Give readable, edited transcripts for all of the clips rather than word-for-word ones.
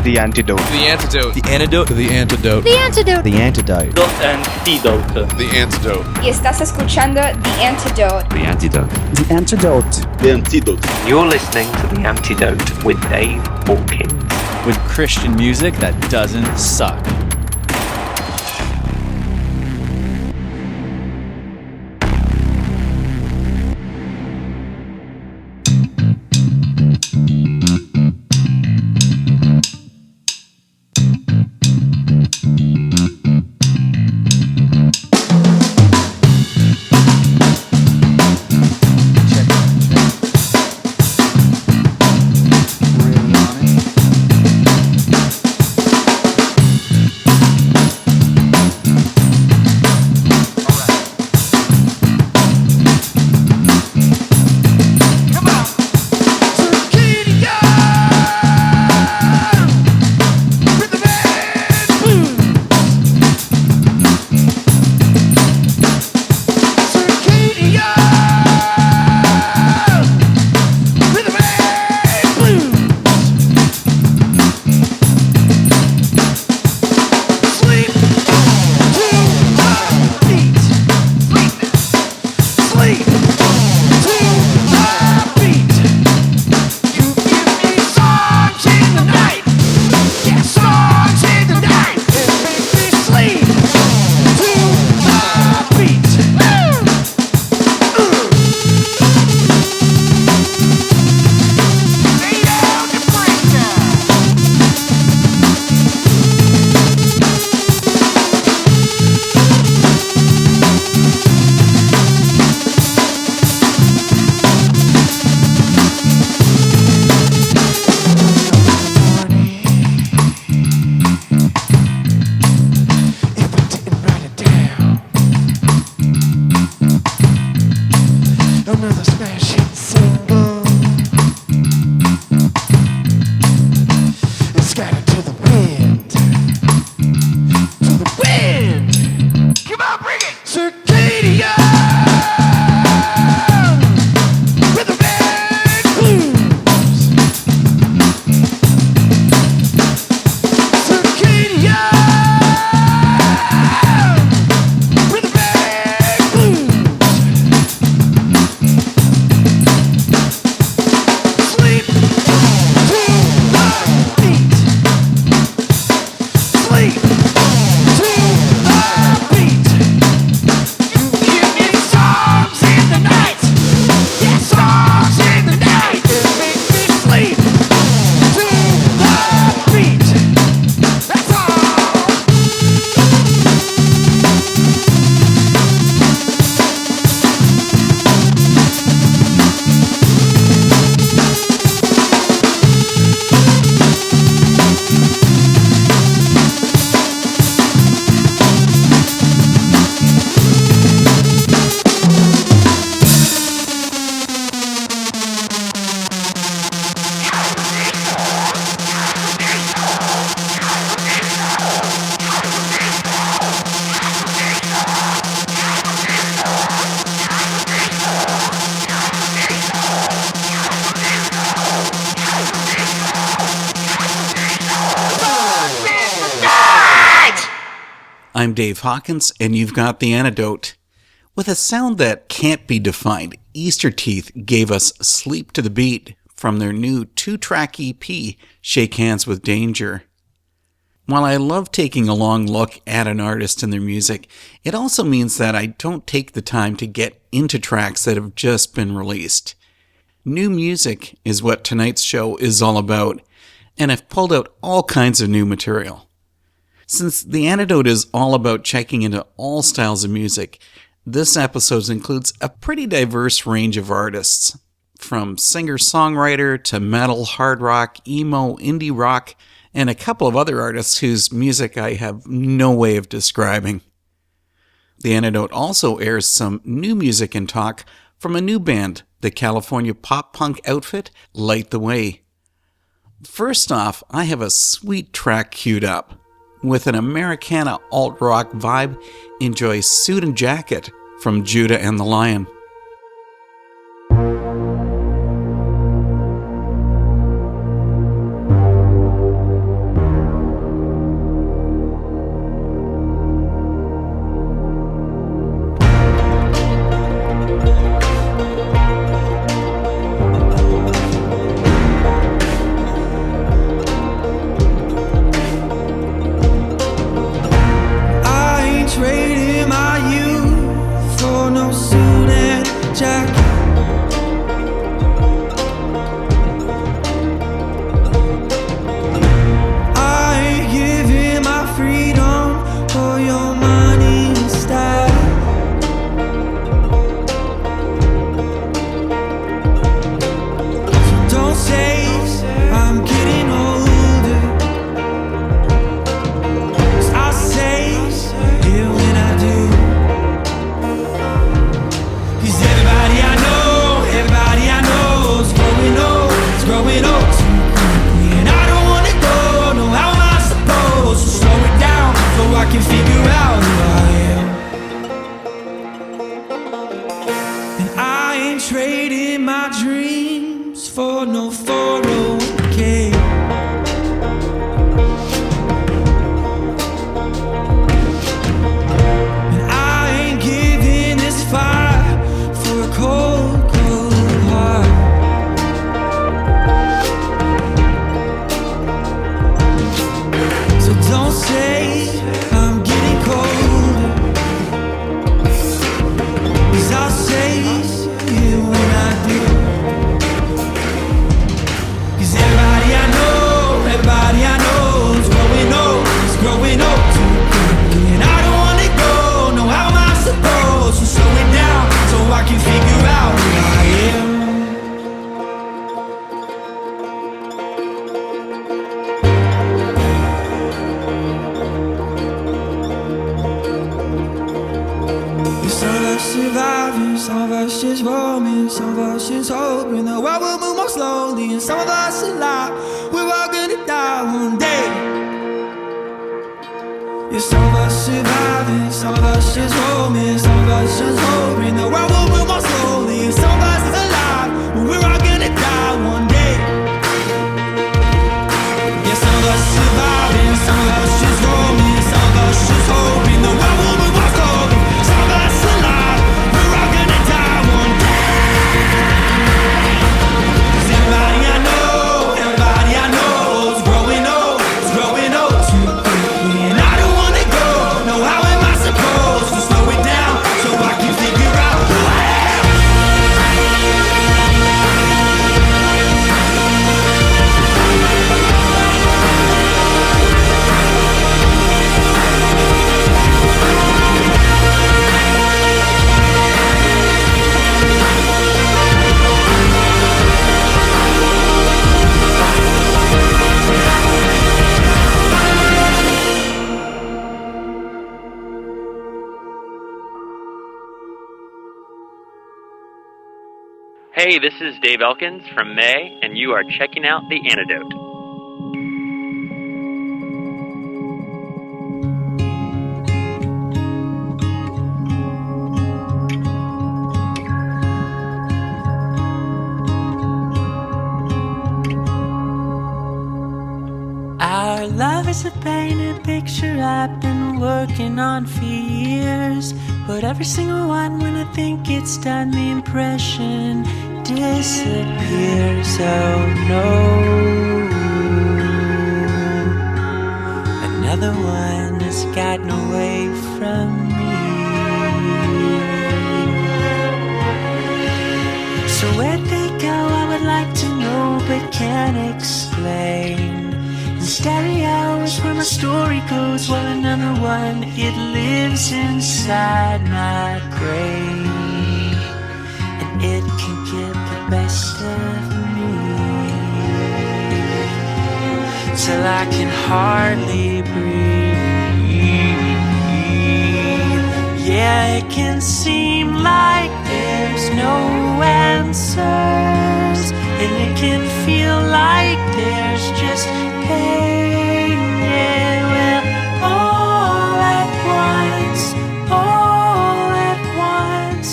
The Antidote. The Antidote. The Antidote. The Antidote. The Antidote. The Antidote. The Antidote. The Antidote. Y estás escuchando The Antidote. The Antidote. The Antidote. The Antidote. You're listening to The Antidote with Dave Hawkins. With Christian music that doesn't suck. I'm Dave Hawkins, and you've got The Antidote. With a sound that can't be defined, Easter Teeth gave us Sleep to the Beat from their new 2-track EP, Shake Hands with Danger. While I love taking a long look at an artist and their music, it also means that I don't take the time to get into tracks that have just been released. New music is what tonight's show is all about, and I've pulled out all kinds of new material. Since The Antidote is all about checking into all styles of music, this episode includes a pretty diverse range of artists, from singer-songwriter to metal, hard rock, emo, indie rock, and a couple of other artists whose music I have no way of describing. The Antidote also airs some new music and talk from a new band, the California pop-punk outfit Light the Way. First off, I have a sweet track queued up. With an Americana alt-rock vibe, enjoy Suit and Jacket from Judah and the Lion. trading my dreams for no 401k. And I ain't giving this fight for a cold, cold heart. So don't say I'm getting colder, 'cause I'll say it when I do. 'Cause everybody I know is growing old too quickly. And I don't wanna go, no, how am I supposed to slow it down so I can figure out who I am? Some of us surviving, some of us just roaming, some of us just hoping the world will move more slowly. And some of us alive, we're all gonna die one day. Yeah, some of us surviving, some of us just roaming, some of us just hoping the world will move more slowly. And some of us alive, we're all gonna die one day. Yeah, some of us surviving, some of us just roaming, some of us just hoping the world will move more slowly. Some of us alive, we're all gonna die one day. 'Cause everybody I know is growing old too quickly. And I don't wanna go, no, how am I supposed to slow it down so I can figure out who I am? Hey, this is Dave Elkins from May, and you are checking out The Antidote. Our love is a painted picture I've been working on for years. But every single one, when I think it's done, the impression disappears. Oh no, another one has gotten away from me. So where'd they go? I would like to know, but can't explain. Stereo is where my story goes, while another one, it lives inside my brain. And it can get the best of me, till I can hardly breathe. Yeah, it can seem like there's no answers, and it can feel like there's just pain. Yeah, well, all at once, all at once,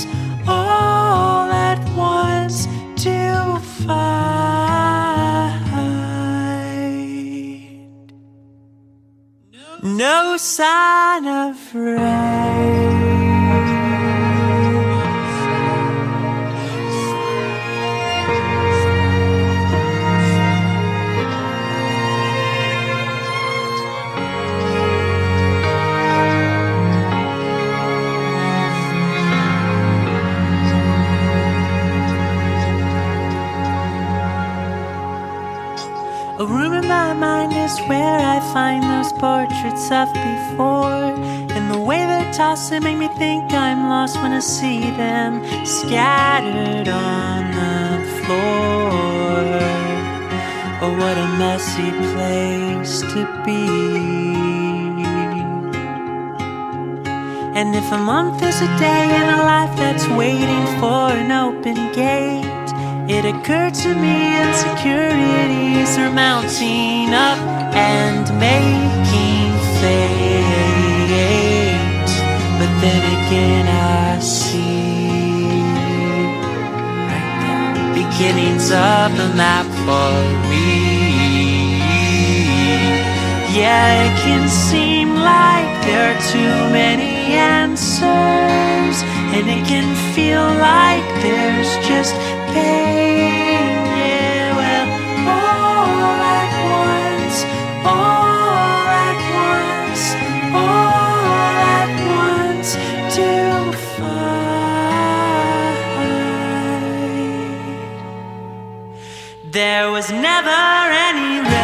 all at once to find no sign of rain. A room in my mind is where I find those portraits of before. And the way they're tossed, they make me think I'm lost when I see them scattered on the floor. Oh, what a messy place to be. And if a month is a day in a life that's waiting for an open gate, it occurred to me insecurities are mounting up and making fate. But then again I see beginnings of the map for me. Yeah, it can seem like there are too many answers, and it can feel like there's just pain. Yeah, well, all at once, all at once, all at once to find. There was never any rain.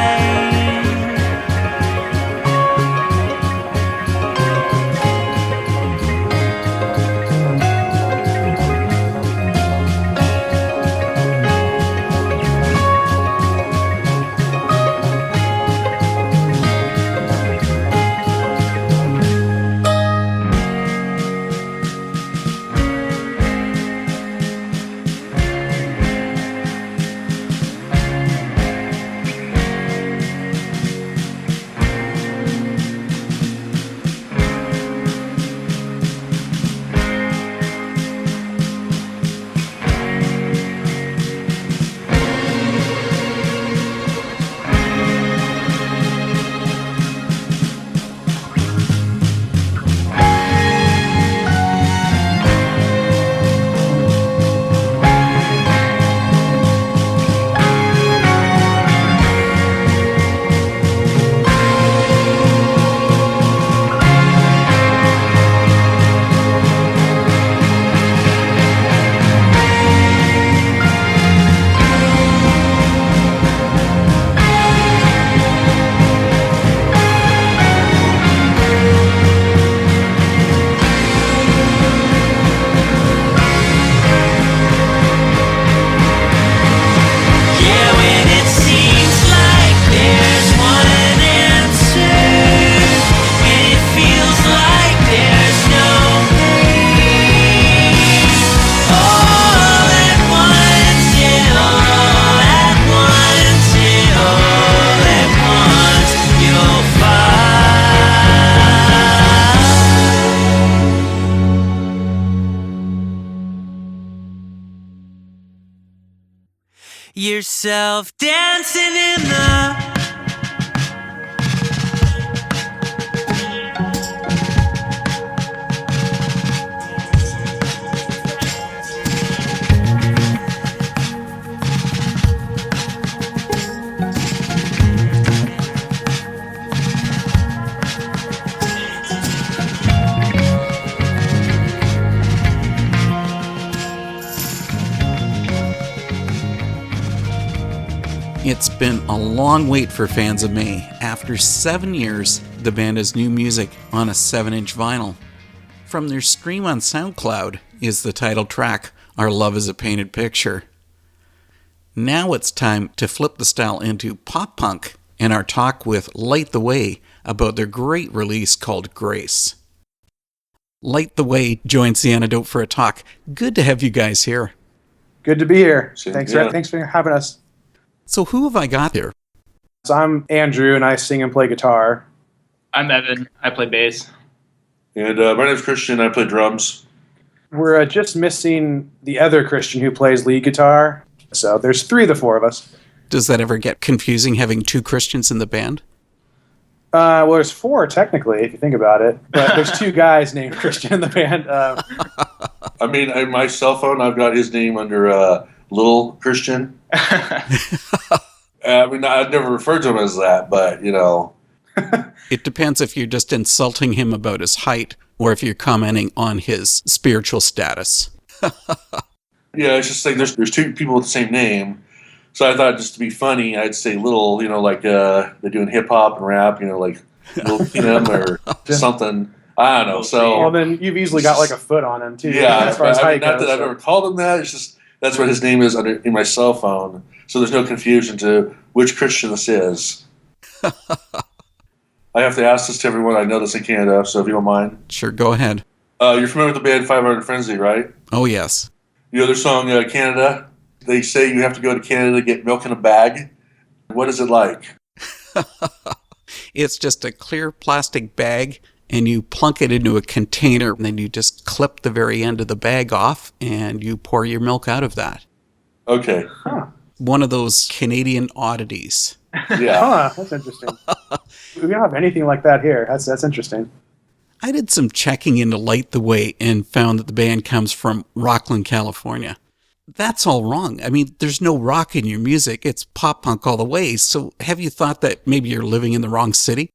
Yourself dancing in the It's been a long wait for fans of May. After 7 years, the band has new music on a 7-inch vinyl. From their stream on SoundCloud is the title track, Our Love is a Painted Picture. Now it's time to flip the style into pop punk and our talk with Light the Way about their great release called Grace. Light the Way joins the Antidote for a talk. Good to have you guys here. Good to be here. Same Thanks for having us. So who have I got here? So I'm Andrew, and I sing and play guitar. I'm Evan. I play bass. And my name's Christian. I play drums. We're just missing the other Christian who plays lead guitar. So there's 3 of the 4 of us. Does that ever get confusing having 2 Christians in the band? Well, there's 4 technically, if you think about it. But there's 2 guys named Christian in the band. I mean, in my cell phone, I've got his name under Little Christian. I mean, I've never referred to him as that, but, you know. It depends if you're just insulting him about his height or if you're commenting on his spiritual status. Yeah, it's just like there's 2 people with the same name. So I thought just to be funny, I'd say Little, you know, like they're doing hip-hop and rap, you know, like Little Kim or something. I don't know. So Well, then you've easily got like a foot on him, too. yeah, as far as height not goes. that I've ever called him that. It's just that's what his name is in my cell phone. So there's no confusion to which Christian this is. I have to ask this to everyone I know that's in Canada, so if you don't mind. Sure, go ahead. You're familiar with the band 500 Frenzy, right? Oh, yes. You know their song, Canada? They say you have to go to Canada to get milk in a bag. What is it like? It's just a clear plastic bag, and you plunk it into a container, and then you just clip the very end of the bag off, and you pour your milk out of that. Okay. One of those Canadian oddities. Yeah. That's interesting. We don't have anything like that here. That's interesting. I did some checking into Light the Way and found that the band comes from Rockland, California. That's all wrong. I mean, there's no rock in your music. It's pop punk all the way. So have you thought that maybe you're living in the wrong city?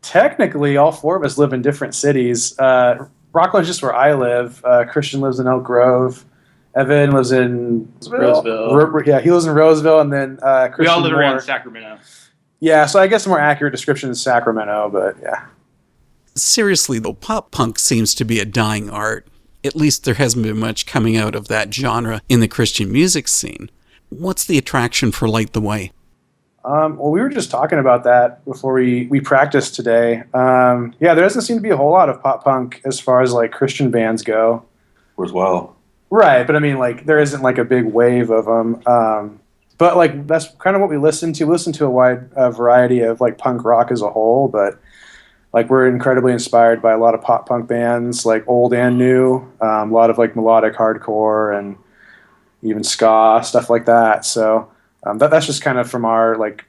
Technically, all four of us live in different cities. Rockland's just where I live. Christian lives in Elk Grove. Evan lives in Roseville. Yeah, he lives in Roseville, and then Christian We all live Moore. around Sacramento. Yeah, so I guess a more accurate description is Sacramento, but yeah. Seriously, though, pop punk seems to be a dying art. At least there hasn't been much coming out of that genre in the Christian music scene. What's the attraction for Light the Way? Well, we were just talking about that before we practiced today. Yeah, there doesn't seem to be a whole lot of pop punk as far as like Christian bands go. As well. Right, but I mean, like, there isn't like a big wave of them. But like, that's kind of what we listen to. We listen to a wide variety of like punk rock as a whole, but like we're incredibly inspired by a lot of pop punk bands, like old and new. A lot of like melodic hardcore and even ska, stuff like that. So that's just kind of from our like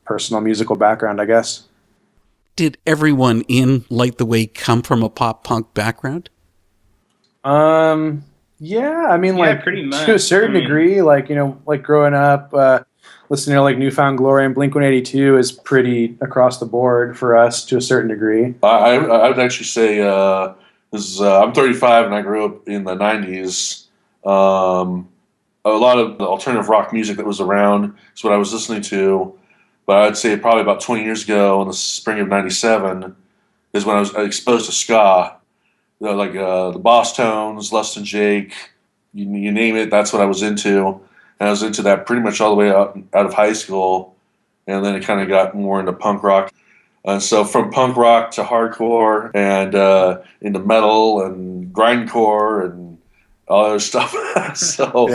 personal musical background, I guess. Did everyone in Light the Way come from a pop punk background? Yeah, I mean, Yeah, like pretty much. to a certain degree, like, you know, like growing up, listening to like Newfound Glory and Blink-182 is pretty across the board for us to a certain degree. I would actually say I'm 35 and I grew up in the 90s. A lot of the alternative rock music that was around is what I was listening to. But I'd say probably about 20 years ago, in the spring of '97, is when I was exposed to ska. Like the Boss Tones, Less Than Jake, you name it, that's what I was into. And I was into that pretty much all the way out of high school. And then it kind of got more into punk rock. And so from punk rock to hardcore and into metal and grindcore and all other stuff. So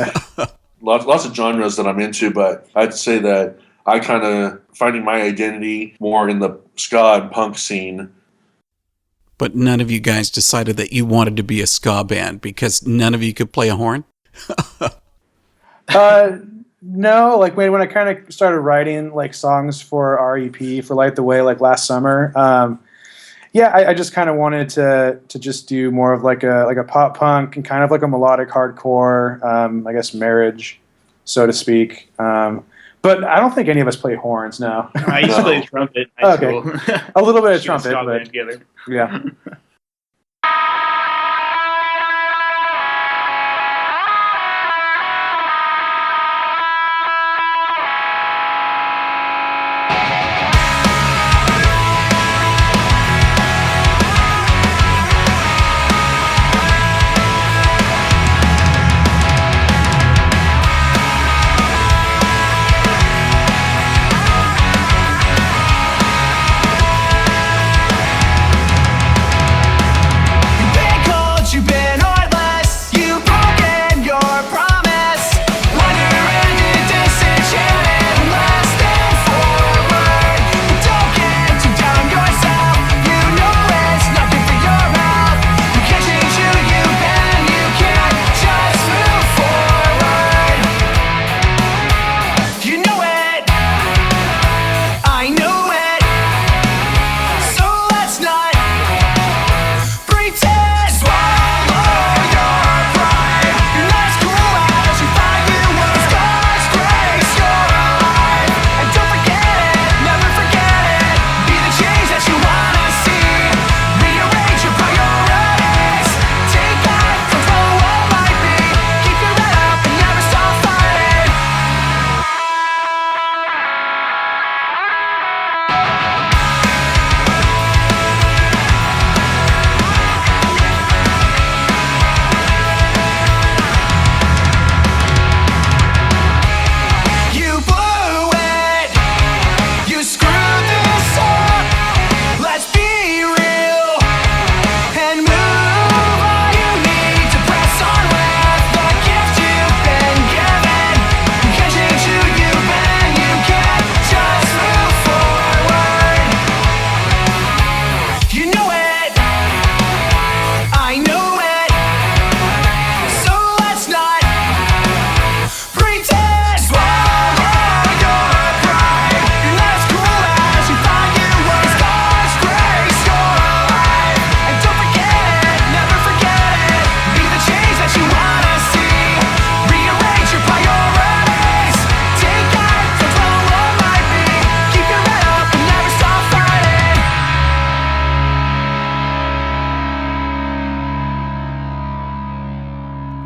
lots of genres that I'm into, but I'd say that I kind of finding my identity more in the ska and punk scene. But none of you guys decided that you wanted to be a ska band because none of you could play a horn? No, like when I kind of started writing like songs for our EP for Light the Way like last summer, I just kind of wanted to just do more of like a pop punk and kind of like a melodic hardcore, I guess marriage, so to speak. But I don't think any of us play horns now. I used to play trumpet. In high school. A little bit of Shoot a trumpet, ska but band together. yeah.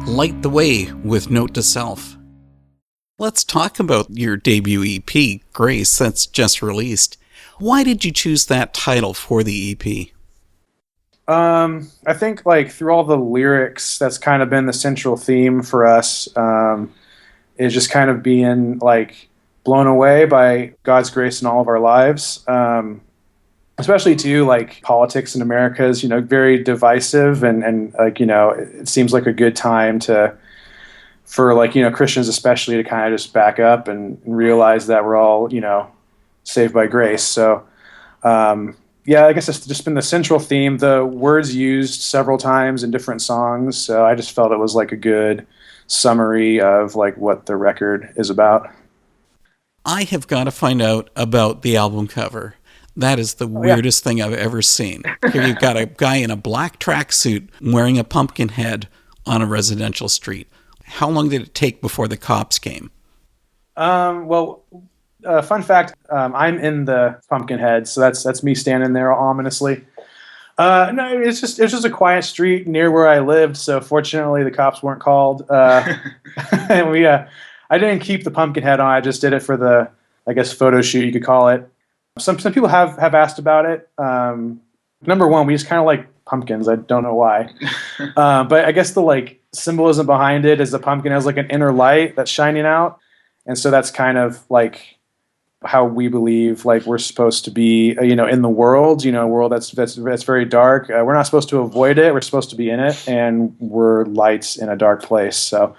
Light the Way with Note to Self. Let's talk about your debut EP, Grace, that's just released. Why did you choose that title for the EP? I think like through all the lyrics, that's kind of been the central theme for us, is just kind of being like blown away by God's grace in all of our lives. Especially too, like politics in America is, very divisive and like, it seems like a good time for like, Christians especially to kind of just back up and realize that we're all, saved by grace. So, I guess it's just been the central theme. The words used several times in different songs. So I just felt it was like a good summary of like what the record is about. I have got to find out about the album cover. That is the weirdest thing I've ever seen. Here you've got a guy in a black tracksuit wearing a pumpkin head on a residential street. How long did it take before the cops came? Fun fact, I'm in the pumpkin head, so that's me standing there ominously. No, it was just a quiet street near where I lived, so fortunately the cops weren't called. And I didn't keep the pumpkin head on. I just did it for the, I guess, photo shoot, you could call it. Some people have asked about it. Number one, we just kind of like pumpkins. I don't know why. But I guess the like symbolism behind it is the pumpkin has like an inner light that's shining out. And so that's kind of like how we believe like we're supposed to be, in the world, a world that's very dark. We're not supposed to avoid it. We're supposed to be in it, and we're lights in a dark place. So,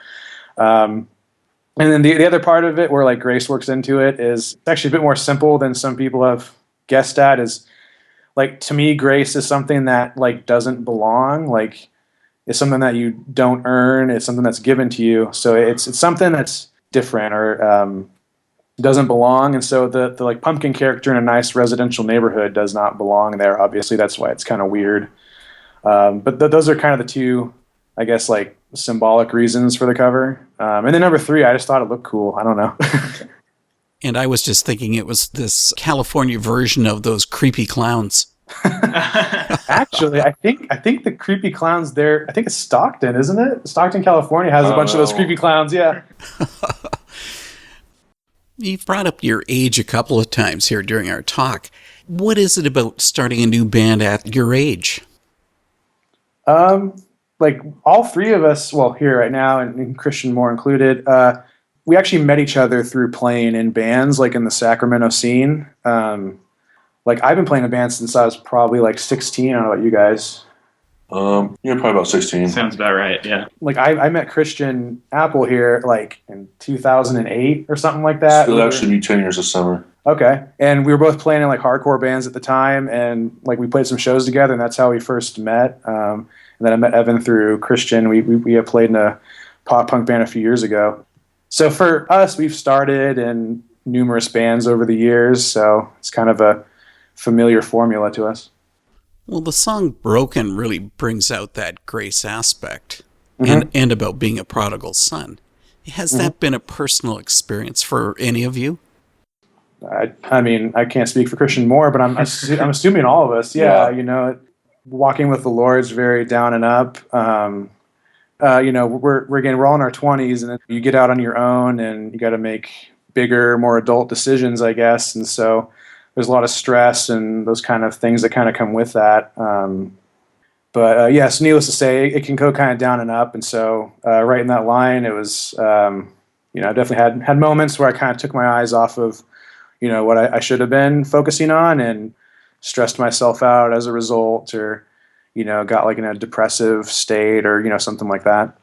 and then the other part of it where like grace works into it is actually a bit more simple than some people have guessed at. Is like, to me, grace is something that like doesn't belong. Like, it's something that you don't earn. It's something that's given to you. So it's something that's different or doesn't belong. And so the like pumpkin character in a nice residential neighborhood does not belong there. Obviously, that's why it's kind of weird. But those are kind of the two, I guess, like symbolic reasons for the cover. And then number 3, I just thought it looked cool. I don't know. And I was just thinking it was this California version of those creepy clowns. Actually, I think the creepy clowns there, I think it's Stockton, isn't it? Stockton, California has a bunch of those creepy clowns, yeah. You've brought up your age a couple of times here during our talk. What is it about starting a new band at your age? Like all 3 of us, well, here right now, and Christian more included, we actually met each other through playing in bands, like in the Sacramento scene. Like I've been playing in bands since I was probably like 16. I don't know about you guys. Probably about 16. Sounds about right, yeah. Like I met Christian Apple here like in 2008 or something like that. It'll actually be 10 years this summer. Okay. And we were both playing in like hardcore bands at the time, and like we played some shows together, and that's how we first met. And then I met Evan through Christian. We had played in a pop punk band a few years ago. So for us, we've started in numerous bands over the years, so it's kind of a familiar formula to us. Well, the song Broken really brings out that grace aspect and about being a prodigal son. Has that been a personal experience for any of you? I mean, I can't speak for Christian more, but I'm assuming all of us. Yeah. Walking with the Lord's very down and up. We're all in our 20s, and then you get out on your own, and you got to make bigger, more adult decisions, I guess. And so there's a lot of stress and those kind of things that kind of come with that. But yes, needless to say, it can go kind of down and up. And so right in that line, it was, I definitely had moments where I kind of took my eyes off of, what I should have been focusing on, and stressed myself out as a result, or, got like in a depressive state or, something like that.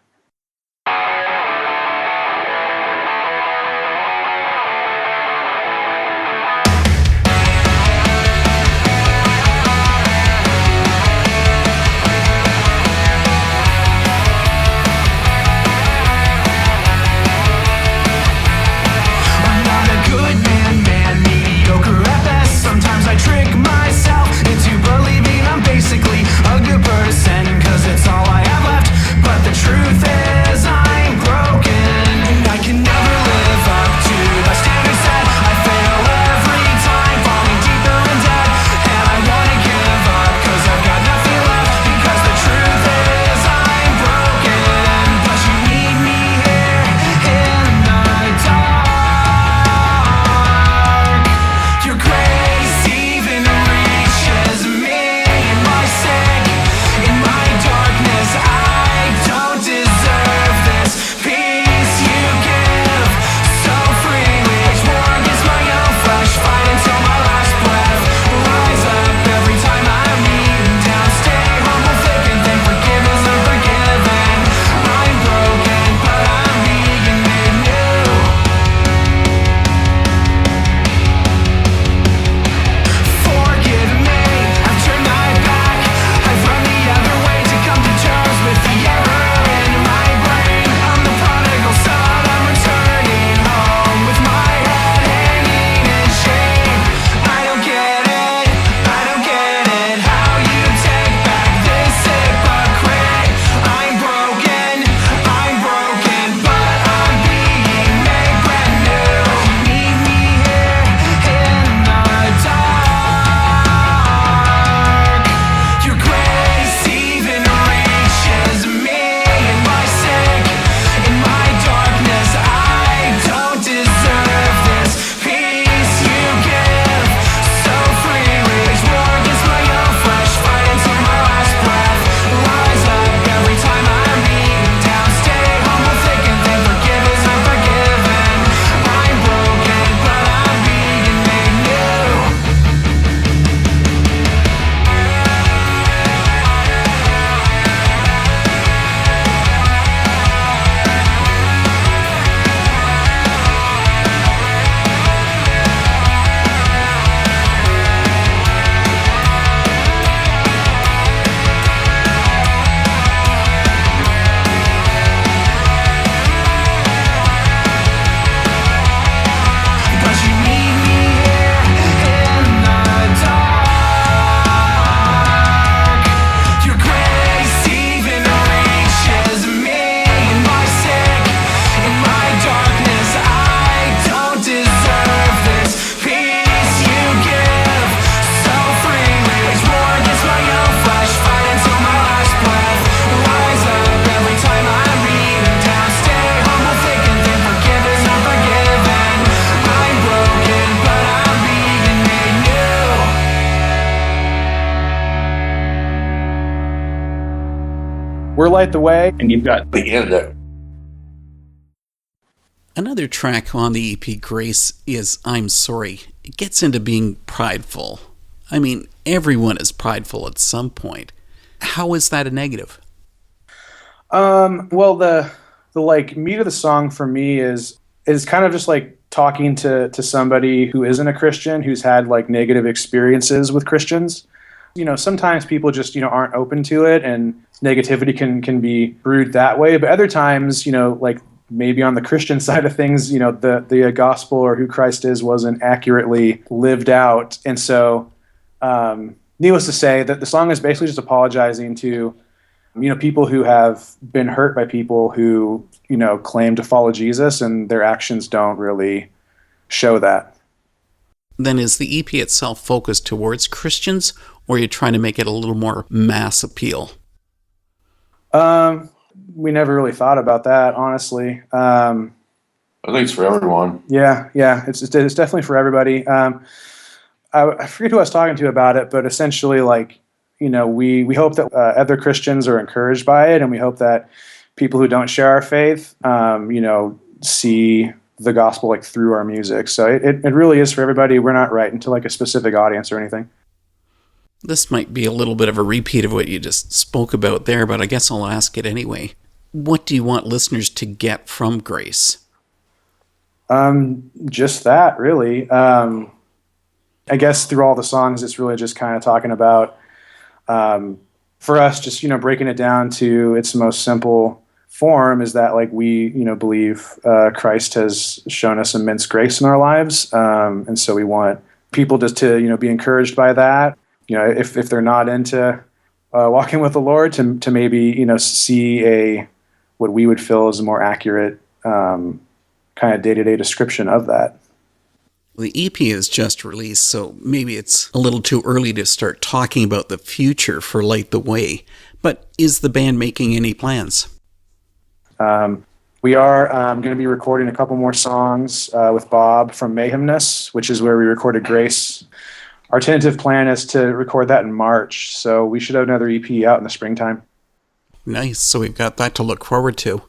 Truth We're Light the Way. And you've got The Antidote. Another track on the EP Grace is I'm Sorry. It gets into being prideful. I mean, everyone is prideful at some point. How is that a negative? Well, the like meat of the song for me is kind of just like talking to somebody who isn't a Christian, who's had like negative experiences with Christians. You know, sometimes people just, aren't open to it, and negativity can be brewed that way. But other times, like maybe on the Christian side of things, the gospel or who Christ is wasn't accurately lived out. And so, needless to say, that the song is basically just apologizing to, people who have been hurt by people who, claim to follow Jesus, and their actions don't really show that. Then is the EP itself focused towards Christians, or are you trying to make it a little more mass appeal? We never really thought about that, honestly. I think it's for everyone. Yeah, it's definitely for everybody. I forget who I was talking to about it, but essentially, like, we hope that other Christians are encouraged by it, and we hope that people who don't share our faith, see the gospel like through our music. So it really is for everybody. We're not writing to like a specific audience or anything. This might be a little bit of a repeat of what you just spoke about there, but I guess I'll ask it anyway. What do you want listeners to get from Grace? Just that, really. I guess through all the songs, it's really just kind of talking about, for us, just, breaking it down to its most simple form is that, like, we, believe Christ has shown us immense grace in our lives. And so we want people just to, be encouraged by that. If they're not into walking with the Lord, to maybe, see what we would feel is a more accurate kind of day-to-day description of that. The EP is just released, so maybe it's a little too early to start talking about the future for Light the Way. But is the band making any plans? We are going to be recording a couple more songs with Bob from Mayhemness, which is where we recorded Grace. Our tentative plan is to record that in March, so we should have another EP out in the springtime. Nice, so we've got that to look forward to.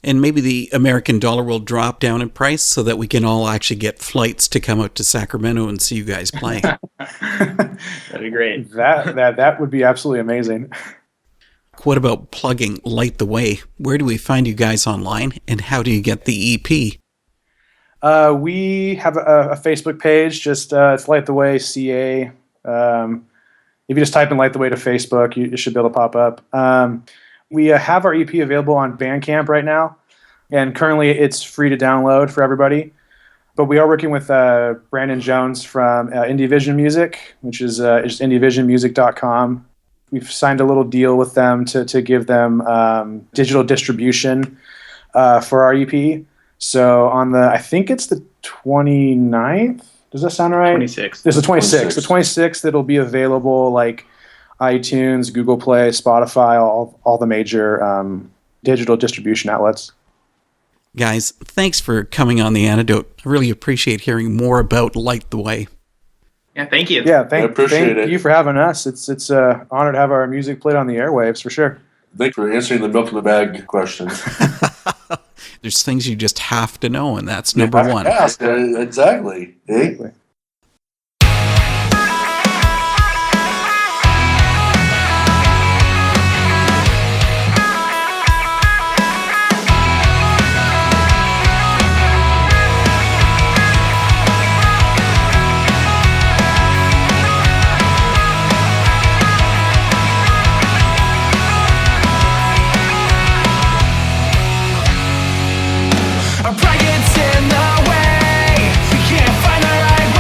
And maybe the American dollar will drop down in price so that we can all actually get flights to come out to Sacramento and see you guys play. That'd be great. That would be absolutely amazing. What about plugging Light the Way? Where do we find you guys online, and how do you get the EP? We have a Facebook page, just it's Light the Way CA. If you just type in Light the Way to Facebook, you should be able to pop up. We have our EP available on Bandcamp right now, and currently it's free to download for everybody. But we are working with Brandon Jones from Indie Vision Music, which is just indievisionmusic.com. We've signed a little deal with them to give them digital distribution for our EP. So on I think it's the 29th. Does that sound right? 26th. There's the 26th. The 26th, it'll be available like iTunes, Google Play, Spotify, all the major digital distribution outlets. Guys, thanks for coming on The Antidote. I really appreciate hearing more about Light the Way. Yeah, thank you. Yeah, I appreciate thank it. you for having us. It's an honor to have our music played on the airwaves, for sure. Thanks for answering the milk in the bag questions. There's things you just have to know, and that's number one. Ask, exactly. Exactly. Our pride gets in the way. We can't find the right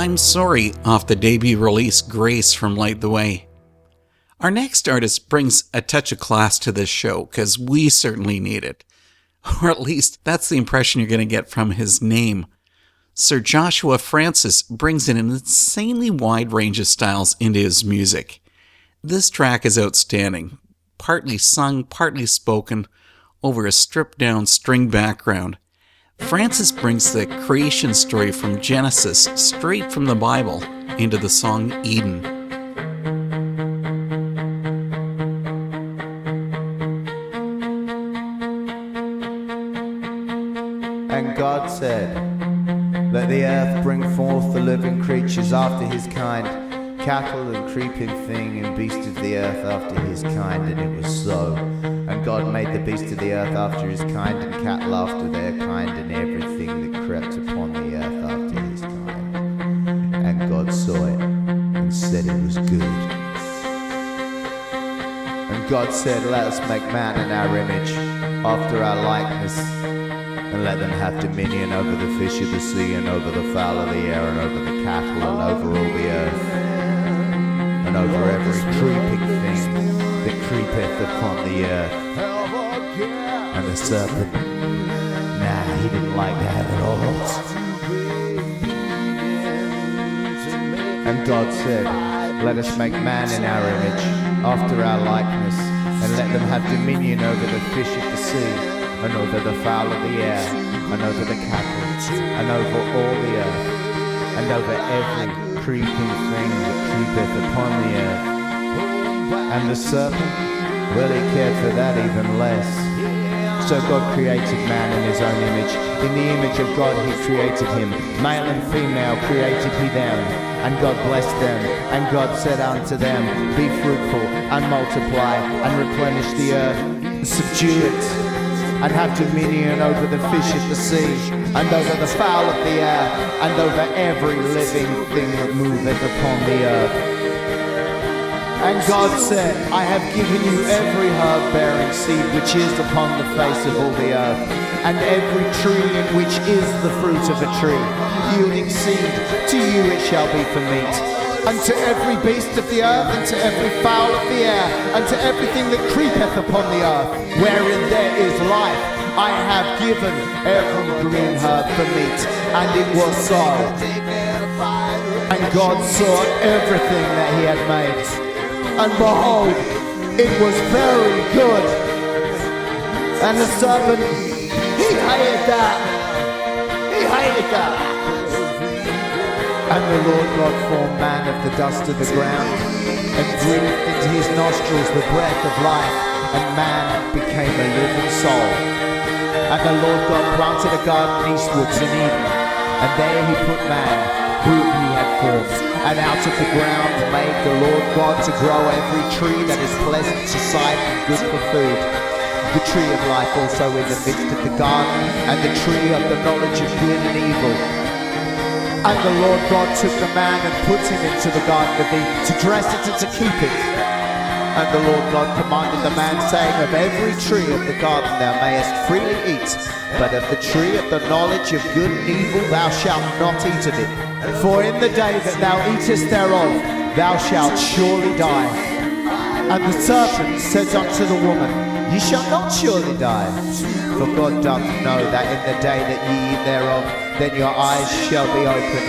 I'm Sorry off the debut release Grace from Light the Way. Our next artist brings a touch of class to this show, because we certainly need it. Or at least that's the impression you're going to get from his name. Sir Joshua Francis brings in an insanely wide range of styles into his music. This track is outstanding, partly sung, partly spoken, over a stripped-down string background. Francis brings the creation story from Genesis straight from the Bible into the song Eden. And God said, "Let the earth bring forth the living creatures after his kind, cattle and creeping thing and beast of the earth after his kind." And it was so. And God made the beast of the earth after his kind, and cattle after their kind, and everything that crept upon the earth after his kind. And God saw it, and said it was good. And God said, "Let us make man in our image, after our likeness, and let them have dominion over the fish of the sea, and over the fowl of the air, and over the cattle, and over all the earth, and over every creeping thing that creepeth upon the earth." And the serpent, nah, he didn't like that at all. And God said, "Let us make man in our image, after our likeness, and let them have dominion over the fish of the sea, and over the fowl of the air, and over the cattle, and over all the earth, and over every creeping thing that creepeth upon the earth." And the serpent, well, he cared for that even less. So God created man in his own image. In the image of God he created him. Male and female created he them. And God blessed them. And God said unto them, "Be fruitful, and multiply, and replenish the earth, and subdue it, and have dominion over the fish of the sea, and over the fowl of the air, and over every living thing that moveth upon the earth." And God said, "I have given you every herb bearing seed which is upon the face of all the earth, and every tree in which is the fruit of a tree, yielding seed, to you it shall be for meat. And to every beast of the earth, and to every fowl of the air, and to everything that creepeth upon the earth, wherein there is life, I have given every green herb for meat." And it was so. And God saw everything that he had made, and behold, it was very good. And the serpent, he hated that. He hated that. And the Lord God formed man of the dust of the ground, and breathed into his nostrils the breath of life, and man became a living soul. And the Lord God planted a garden eastwards in Eden, and there he put man, whom he had formed. And out of the ground made the Lord God to grow every tree that is pleasant to sight and good for food. The tree of life also in the midst of the garden, and the tree of the knowledge of good and evil. And the Lord God took the man and put him into the garden of Eden, to dress it and to keep it. And the Lord God commanded the man, saying, "Of every tree of the garden thou mayest freely eat, but of the tree of the knowledge of good and evil thou shalt not eat of it. For in the day that thou eatest thereof, thou shalt surely die." And the serpent said unto the woman, "Ye shall not surely die. For God doth know that in the day that ye eat thereof, then your eyes shall be opened,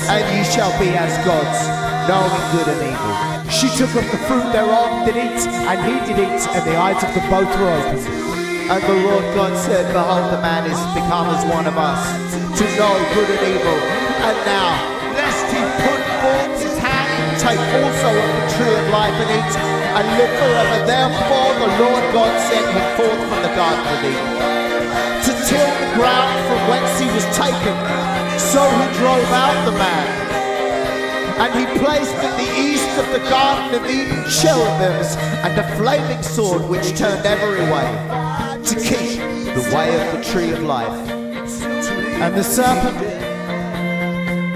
and ye shall be as gods, knowing good and evil." She took of the fruit thereof, did eat, and he did eat, and the eyes of them both were opened. And the Lord God said, "Behold, the man is become as one of us, to know good and evil. And now, lest he put forth his hand and take also of the tree of life and eat, and live forever. Therefore the Lord God sent him forth from the garden of Eden, to till the ground from whence he was taken. So he drove out the man, and he placed at the east of the garden of Eden cherubims, and a flaming sword which turned every way, to keep the way of the tree of life. And the serpent,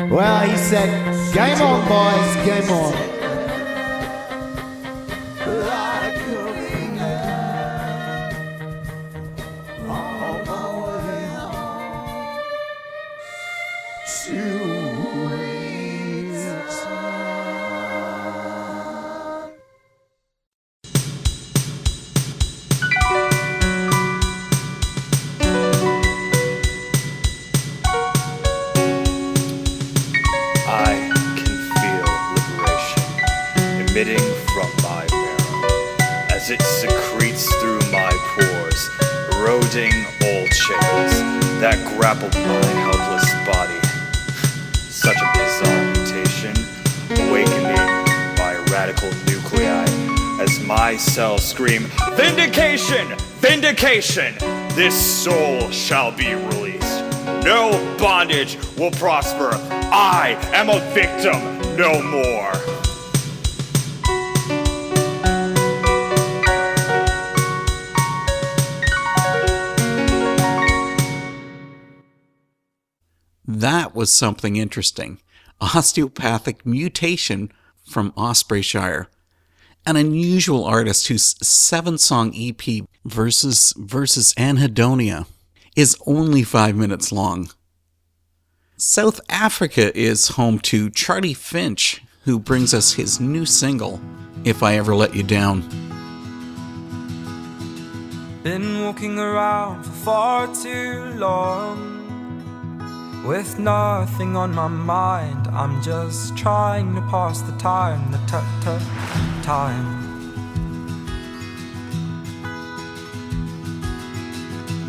well, he said, "Game on, boys, game on." To emitting from my marrow, as it secretes through my pores, eroding old chains that grappled my helpless body. Such a bizarre mutation, awakening by radical nuclei, as my cells scream, "Vindication! Vindication! This soul shall be released. No bondage will prosper. I am a victim no more." That was something interesting. Osteopathic mutation from Ospreyshire. An unusual artist whose 7-song EP versus Anhedonia is only 5 minutes long. South Africa is home to Charlie Finch, who brings us his new single, If I Ever Let You Down. Been walking around for far too long, with nothing on my mind. I'm just trying to pass the time, the time.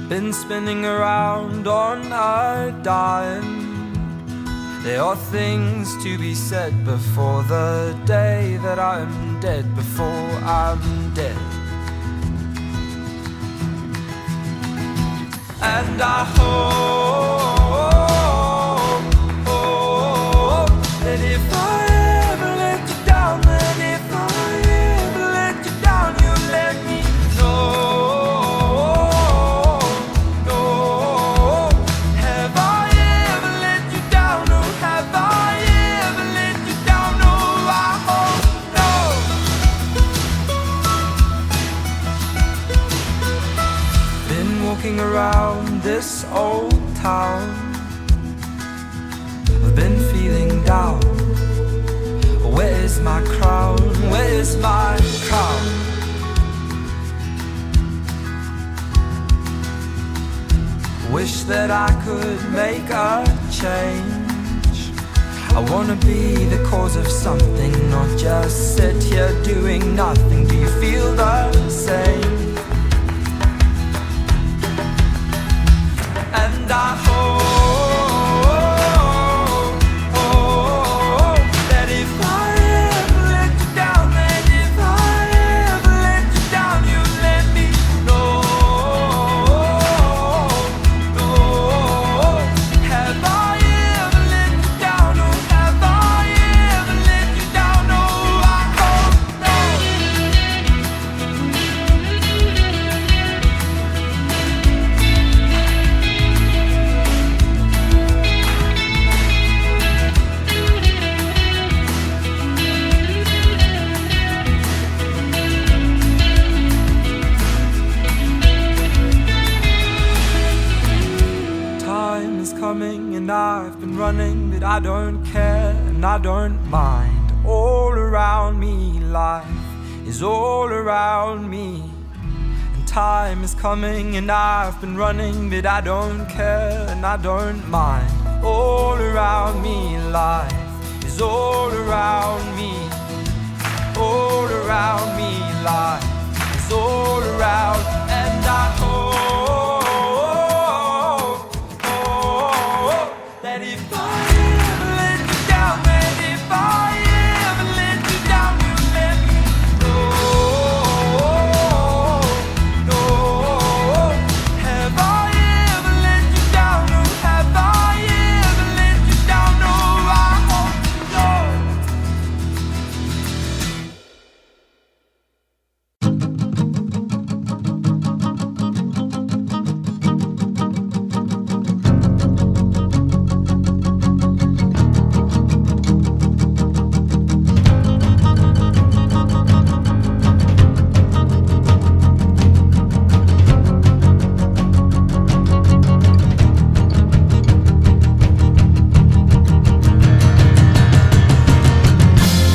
Been spinning around on a dime. There are things to be said before the day that I'm dead, before I'm dead. And I hope that if I ever let you down, that if I ever let you down, you'll let me know. Have I ever let you down? Oh, have I ever let you down? Oh, I hope no. Been walking around this old town, I've been feeling down. Where's my crown? Where's my crown? Wish that I could make a change. I wanna be the cause of something, not just sit here doing nothing. Do you feel the same? And I hope that if I ever let you down, that if I ever let you down, you'll let me know. Have I ever let you down? Oh, have I ever let you down? Oh, I hope no. Time is coming and I've been running, but I don't care and I don't mind. All around me, life is all around me. And time is coming and I've been running, but I don't care and I don't mind. All around me, life is all around me. All around me, life is all around. And I hope that if I ever let you down, that if I ever let you down, you'll let me know. Have I ever let you down? Oh, have I ever let you down? Oh, I hope no.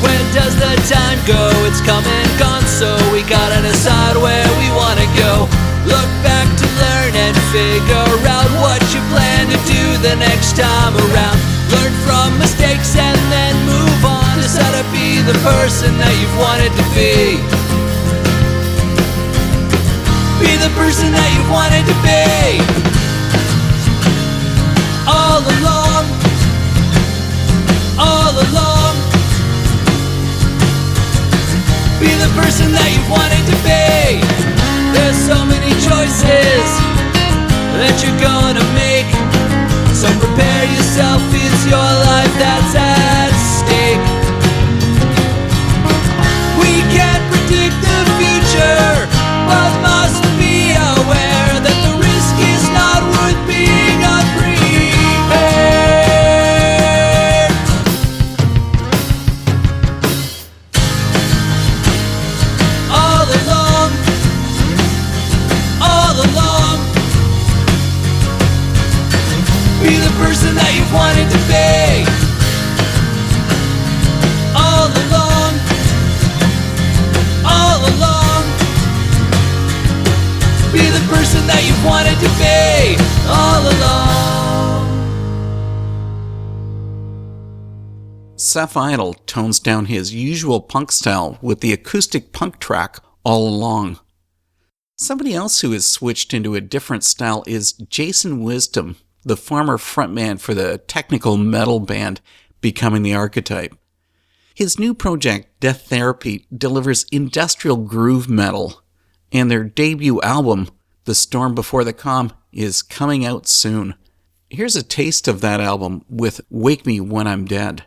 Where does the time go? It's come and gone, so we gotta decide where we wanna go. Look back to learn and figure out what you plan to do the next time around. Learn from mistakes and then move on. Decide to be the person that you've wanted to be. Be the person that you've wanted to be. All along, all along. Be the person that you've wanted to be. There's so many choices that you're gonna make, so prepare yourself, it's your life that's at stake. We can't predict the future, but must be aware that the risk is not worth being unprepared. All along, all along. Be the person that you've wanted to be. All along, all along. Be the person that you've wanted to be. All along. Seth Idle tones down his usual punk style with the acoustic punk track All Along. Somebody else who has switched into a different style is Jason Wisdom, the former frontman for the technical metal band Becoming the Archetype. His new project, Death Therapy, delivers industrial groove metal, and their debut album, The Storm Before the Calm, is coming out soon. Here's a taste of that album with Wake Me When I'm Dead.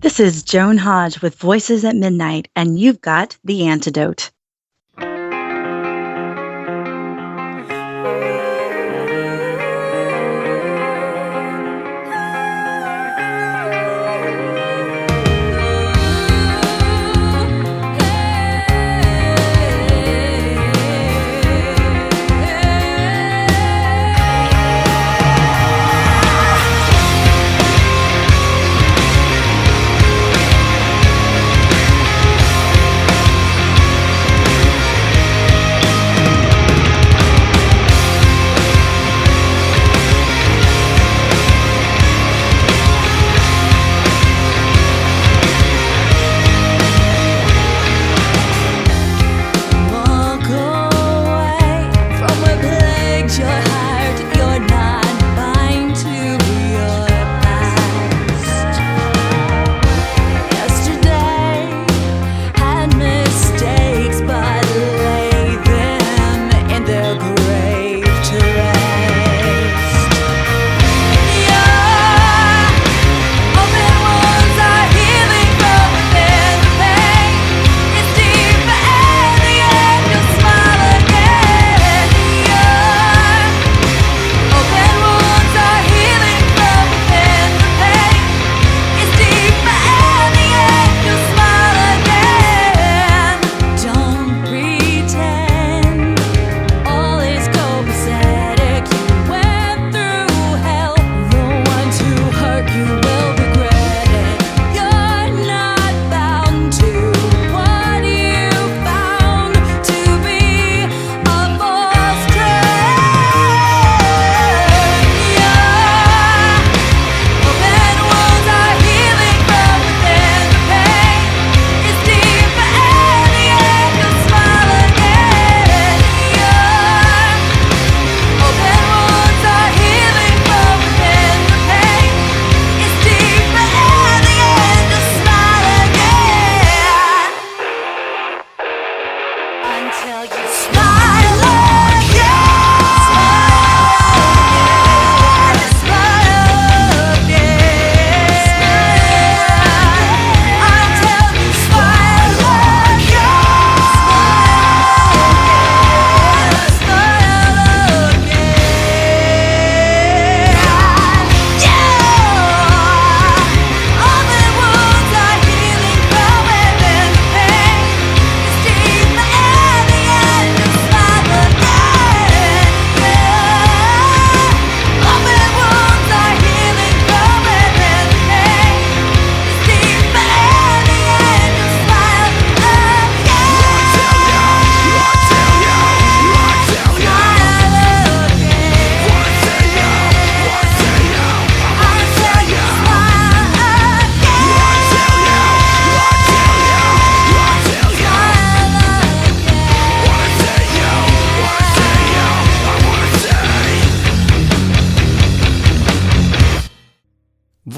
This is Joan Hodge with Voices at Midnight, and you've got The Antidote.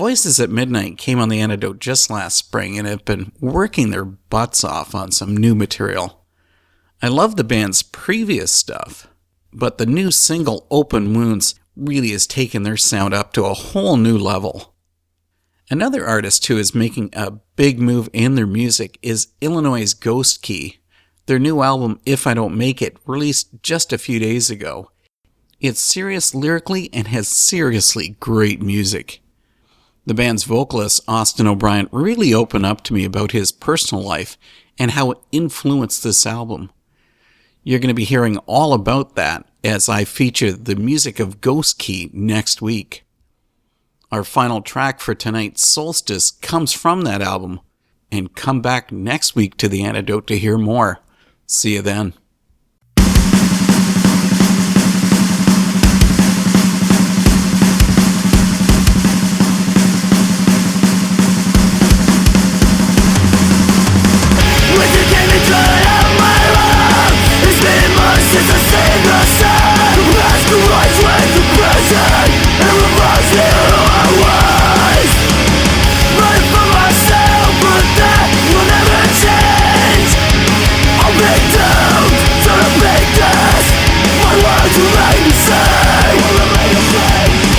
Voices at Midnight came on the Antidote just last spring and have been working their butts off on some new material. I love the band's previous stuff, but the new single Open Wounds really has taken their sound up to a whole new level. Another artist who is making a big move in their music is Illinois' Ghost Key. Their new album, If I Don't Make It, released just a few days ago. It's serious lyrically and has seriously great music. The band's vocalist, Austin O'Brien, really opened up to me about his personal life and how it influenced this album. You're going to be hearing all about that as I feature the music of Ghost Key next week. Our final track for tonight's Solstice comes from that album, and come back next week to the Antidote to hear more. See you then. Since I saved the sun, past the lights went to prison, and reminds me who I was. Running for myself, but that will never change. I'll be doomed to repeat this. My words will remain the same.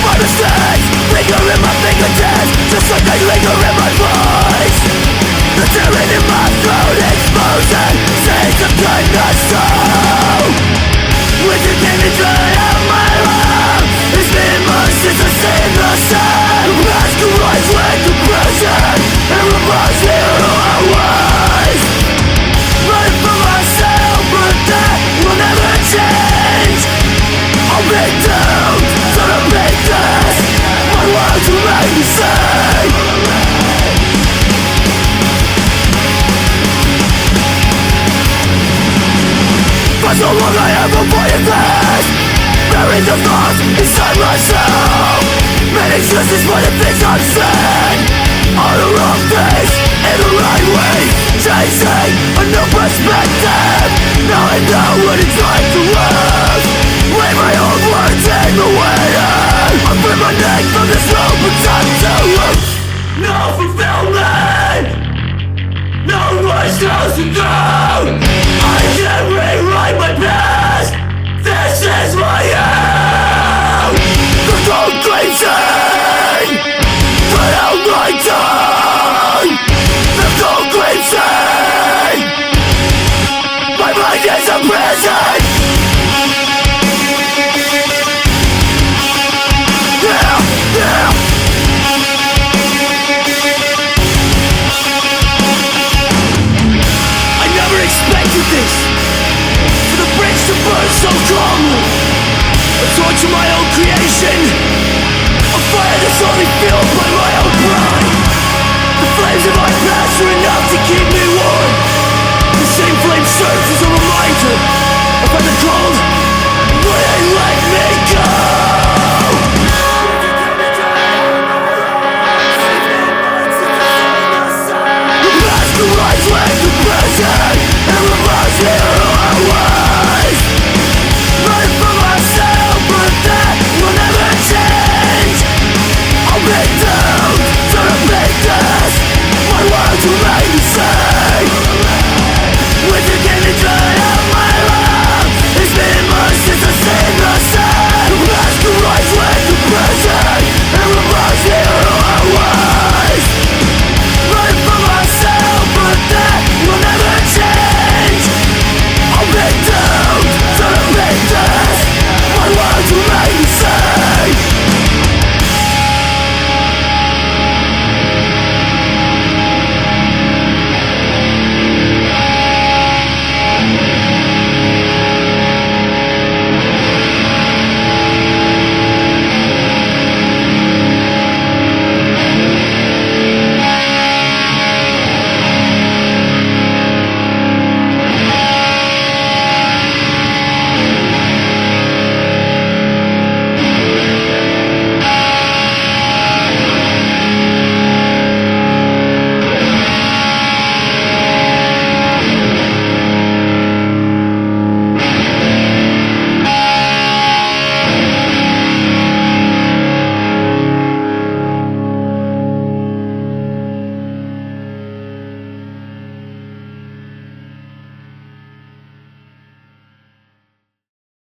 My mistakes linger in my fingertips, just like they linger in my voice. The tearing in my throat, exposing stains of kindness. With the damage right out my love, it's been months since I saved the sun. Past the lights went to prison, and reminds me who I was. Running for myself, but that will never change. I'll be doomed to repeat this. My words will remain the same. For so long I have avoided this, buried the thoughts inside my soul. Many excuses for the things I've said, all the wrong things in the right way. Chasing a new perspective, now I know what it's like to lose. Leave my own words in the way. I free my neck from this rope, but time to lose. No fulfillment, no voice goes to go. I can't rewrite my past. This is my end. The cold grapes